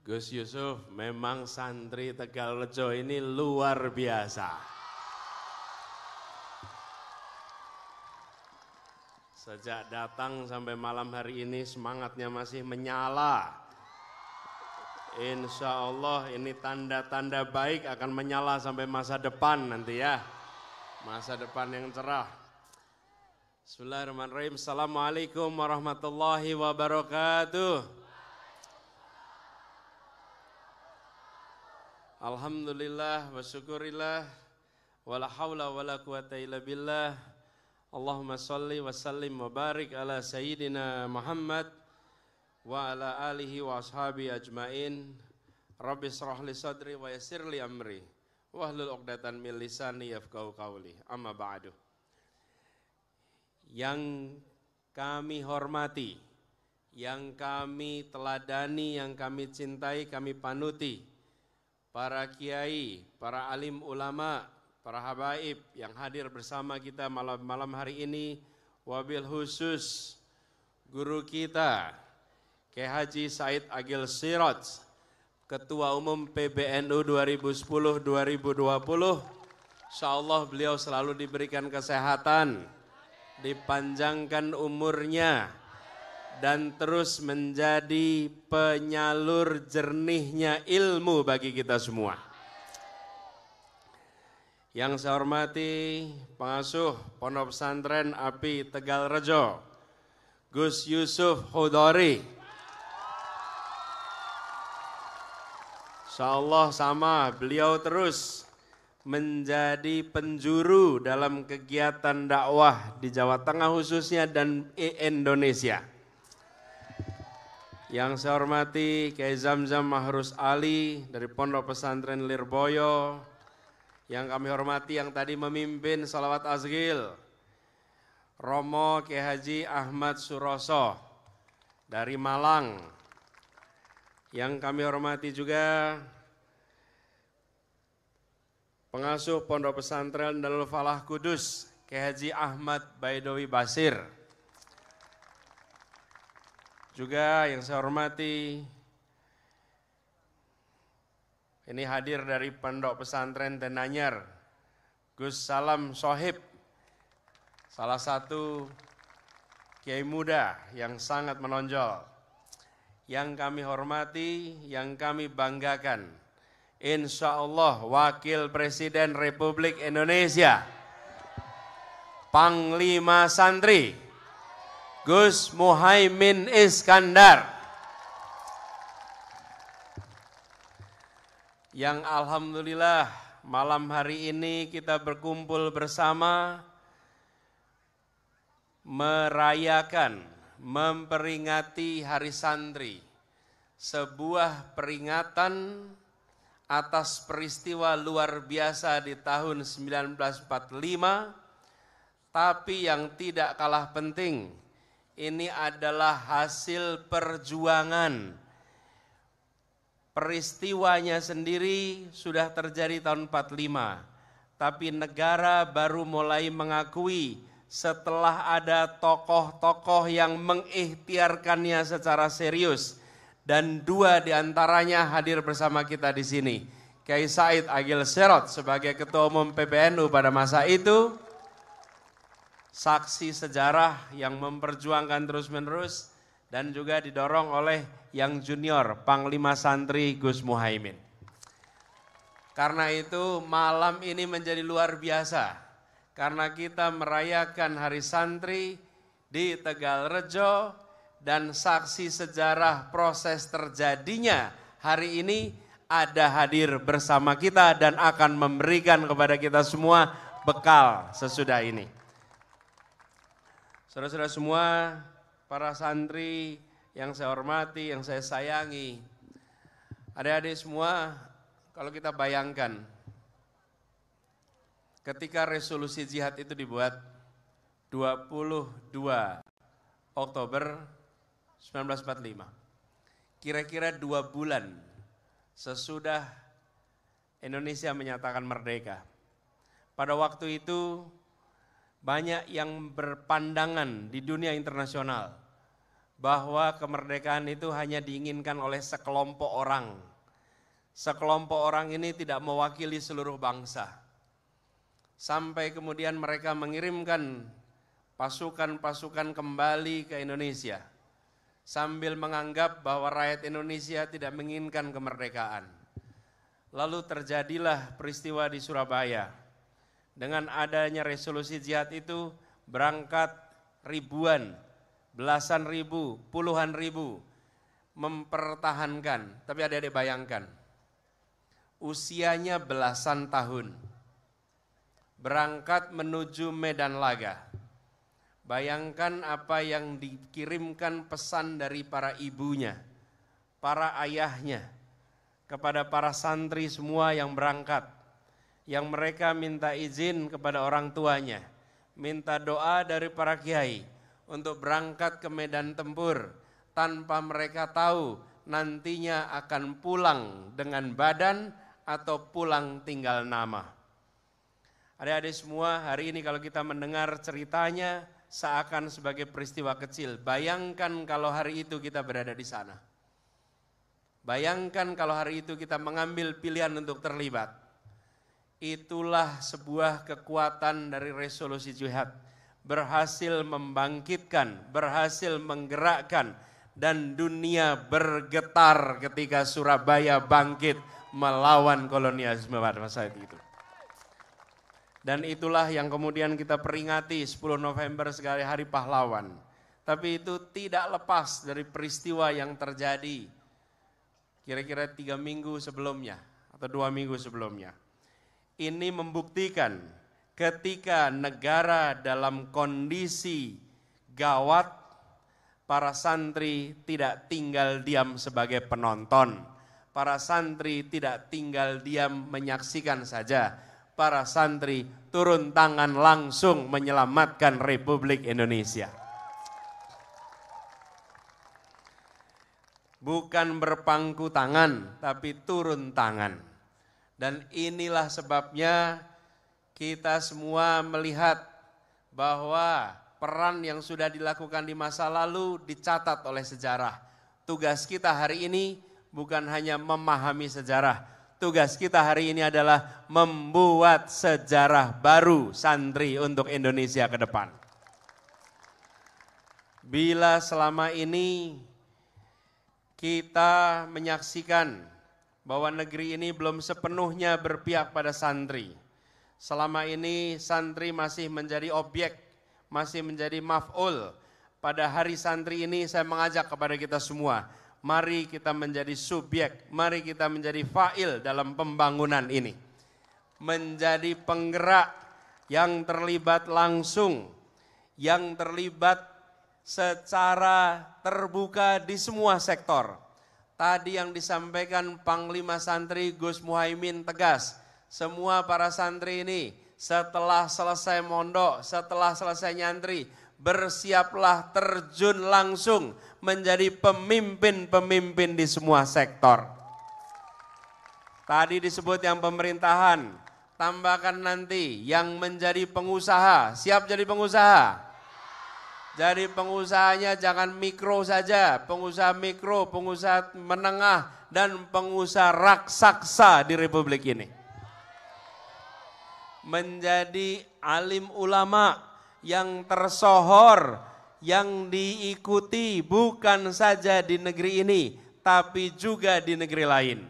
Gus Yusuf, memang santri Tegalrejo ini luar biasa. Sejak datang sampai malam hari ini semangatnya masih menyala. Insya Allah ini tanda-tanda baik akan menyala sampai masa depan nanti ya. Masa depan yang cerah. Bismillahirrahmanirrahim. Assalamualaikum warahmatullahi wabarakatuh. Alhamdulillah wa syukurillah wa la hawla wa la quwata illa billah. Allahumma salli wa sallim wa barik ala sayyidina Muhammad wa ala alihi wa ashabi ajmain. Rabbi shrah li sadri wa yassir li amri wahlul 'uqdatam min lisani yafqahu qawli. Amma ba'du. Yang kami hormati, yang kami teladani, yang kami cintai, kami panuti, para kiai, para alim ulama, para habaib yang hadir bersama kita malam hari ini, wabil khusus guru kita, Kiai Haji Said Agil Siraj, Ketua Umum PBNU 2010-2020, insyaallah beliau selalu diberikan kesehatan, dipanjangkan umurnya, dan terus menjadi penyalur jernihnya ilmu bagi kita semua. Yang saya hormati pengasuh Pondok Pesantren API Tegalrejo, Gus Yusuf Hudori. Insyaallah sama, beliau terus menjadi penjuru dalam kegiatan dakwah di Jawa Tengah khususnya dan Indonesia. Yang saya hormati Kiai Zamzam Mahrus Ali dari Pondok Pesantren Lirboyo. Yang kami hormati yang tadi memimpin salawat azgil, Romo Kiai Haji Ahmad Suroso dari Malang. Yang kami hormati juga pengasuh Pondok Pesantren Darul Falah Kudus, Kiai Haji Ahmad Baidowi Basir. Juga yang saya hormati, ini hadir dari Pondok Pesantren Tenanyar, Gus Salam Sohib, salah satu kiai muda yang sangat menonjol. Yang kami hormati, yang kami banggakan, insya Allah Wakil Presiden Republik Indonesia, Panglima Santri, Gus Muhaimin Iskandar, yang alhamdulillah malam hari ini kita berkumpul bersama merayakan, memperingati Hari Santri, sebuah peringatan atas peristiwa luar biasa di tahun 1945, tapi yang tidak kalah penting, ini adalah hasil perjuangan. Peristiwanya sendiri sudah terjadi tahun 45, tapi negara baru mulai mengakui setelah ada tokoh-tokoh yang mengikhtiarkannya secara serius. Dan dua diantaranya hadir bersama kita di sini. Kiai Said Agil Siraj sebagai Ketua Umum PBNU pada masa itu, saksi sejarah yang memperjuangkan terus-menerus, dan juga didorong oleh yang junior, Panglima Santri Gus Muhaimin. Karena itu malam ini menjadi luar biasa, karena kita merayakan Hari Santri di Tegalrejo, dan saksi sejarah proses terjadinya hari ini ada hadir bersama kita dan akan memberikan kepada kita semua bekal sesudah ini. Saudara-saudara semua, para santri yang saya hormati, yang saya sayangi, adik-adik semua, kalau kita bayangkan, ketika resolusi jihad itu dibuat 22 Oktober 1945, kira-kira 2 bulan sesudah Indonesia menyatakan merdeka. Pada waktu itu banyak yang berpandangan di dunia internasional bahwa kemerdekaan itu hanya diinginkan oleh sekelompok orang. Sekelompok orang ini tidak mewakili seluruh bangsa. Sampai kemudian mereka mengirimkan pasukan-pasukan kembali ke Indonesia sambil menganggap bahwa rakyat Indonesia tidak menginginkan kemerdekaan. Lalu terjadilah peristiwa di Surabaya. Dengan adanya resolusi jihad itu berangkat ribuan, belasan ribu, puluhan ribu mempertahankan. Tapi adik-adik bayangkan, usianya belasan tahun, berangkat menuju medan laga. Bayangkan apa yang dikirimkan pesan dari para ibunya, para ayahnya, kepada para santri semua yang berangkat, yang mereka minta izin kepada orang tuanya, minta doa dari para kiai untuk berangkat ke medan tempur tanpa mereka tahu nantinya akan pulang dengan badan atau pulang tinggal nama. Adik-adik semua, hari ini kalau kita mendengar ceritanya seakan sebagai peristiwa kecil. Bayangkan kalau hari itu kita berada di sana. Bayangkan kalau hari itu kita mengambil pilihan untuk terlibat. Itulah sebuah kekuatan dari resolusi jihad. Berhasil membangkitkan, berhasil menggerakkan, dan dunia bergetar ketika Surabaya bangkit melawan kolonialisme pada masa itu. Dan itulah yang kemudian kita peringati 10 November sebagai Hari Pahlawan. Tapi itu tidak lepas dari peristiwa yang terjadi kira-kira 3 minggu sebelumnya atau 2 minggu sebelumnya. Ini membuktikan ketika negara dalam kondisi gawat, para santri tidak tinggal diam sebagai penonton. Para santri tidak tinggal diam menyaksikan saja. Para santri turun tangan langsung menyelamatkan Republik Indonesia. Bukan berpangku tangan, tapi turun tangan. Dan inilah sebabnya kita semua melihat bahwa peran yang sudah dilakukan di masa lalu dicatat oleh sejarah. Tugas kita hari ini bukan hanya memahami sejarah. Tugas kita hari ini adalah membuat sejarah baru santri untuk Indonesia ke depan. Bila selama ini kita menyaksikan bahwa negeri ini belum sepenuhnya berpihak pada santri. Selama ini santri masih menjadi objek, masih menjadi maf'ul. Pada hari santri ini saya mengajak kepada kita semua, mari kita menjadi subjek, mari kita menjadi fa'il dalam pembangunan ini. Menjadi penggerak yang terlibat langsung, yang terlibat secara terbuka di semua sektor. Tadi yang disampaikan Panglima Santri Gus Muhaimin tegas, semua para santri ini setelah selesai mondok, setelah selesai nyantri, bersiaplah terjun langsung menjadi pemimpin-pemimpin di semua sektor. Tadi disebut yang pemerintahan, tambahkan nanti yang menjadi pengusaha. Siap jadi pengusaha? Jadi pengusahanya jangan mikro saja, pengusaha mikro, pengusaha menengah, dan pengusaha raksasa di Republik ini. Menjadi alim ulama yang tersohor, yang diikuti bukan saja di negeri ini, tapi juga di negeri lain.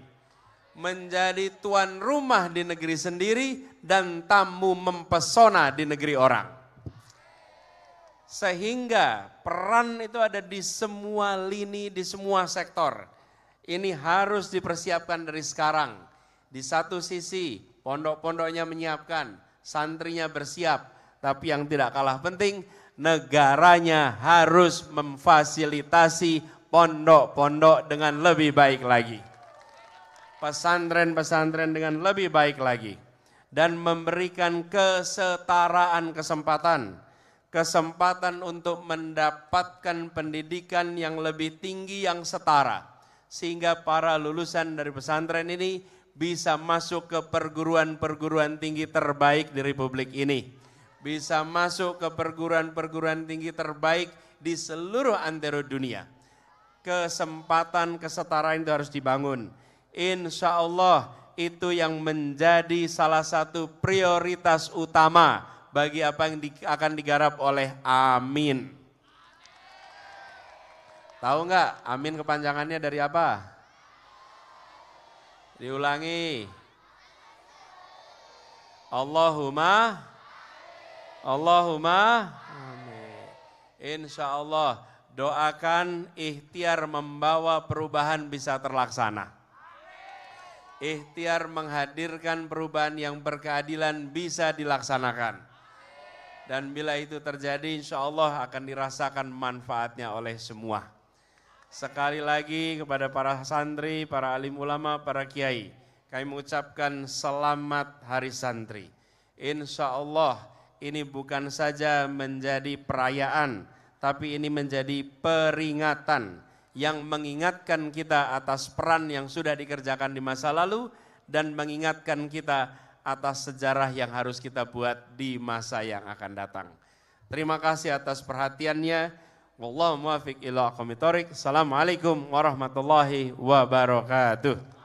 Menjadi tuan rumah di negeri sendiri dan tamu mempesona di negeri orang. Sehingga peran itu ada di semua lini, di semua sektor. Ini harus dipersiapkan dari sekarang. Di satu sisi pondok-pondoknya menyiapkan, santrinya bersiap. Tapi yang tidak kalah penting, negaranya harus memfasilitasi pondok-pondok dengan lebih baik lagi. Pesantren-pesantren dengan lebih baik lagi. Dan memberikan kesetaraan kesempatan. Kesempatan untuk mendapatkan pendidikan yang lebih tinggi yang setara. Sehingga para lulusan dari pesantren ini bisa masuk ke perguruan-perguruan tinggi terbaik di Republik ini. Bisa masuk ke perguruan-perguruan tinggi terbaik di seluruh antero dunia. Kesempatan kesetaraan itu harus dibangun. Insya Allah itu yang menjadi salah satu prioritas utama bagi apa yang akan digarap oleh Amin. Tahu nggak Amin kepanjangannya dari apa? Diulangi. Allahumma amin. Insya Allah doakan ikhtiar membawa perubahan bisa terlaksana. Ikhtiar menghadirkan perubahan yang berkeadilan bisa dilaksanakan. Dan bila itu terjadi insya Allah akan dirasakan manfaatnya oleh semua. Sekali lagi kepada para santri, para alim ulama, para kiai, kami mengucapkan selamat Hari Santri. Insya Allah ini bukan saja menjadi perayaan, tapi ini menjadi peringatan yang mengingatkan kita atas peran yang sudah dikerjakan di masa lalu dan mengingatkan kita atas sejarah yang harus kita buat di masa yang akan datang. Terima kasih atas perhatiannya. Wallahu muwaffiq ila aqwamit thoriq. Assalamualaikum warahmatullahi wabarakatuh.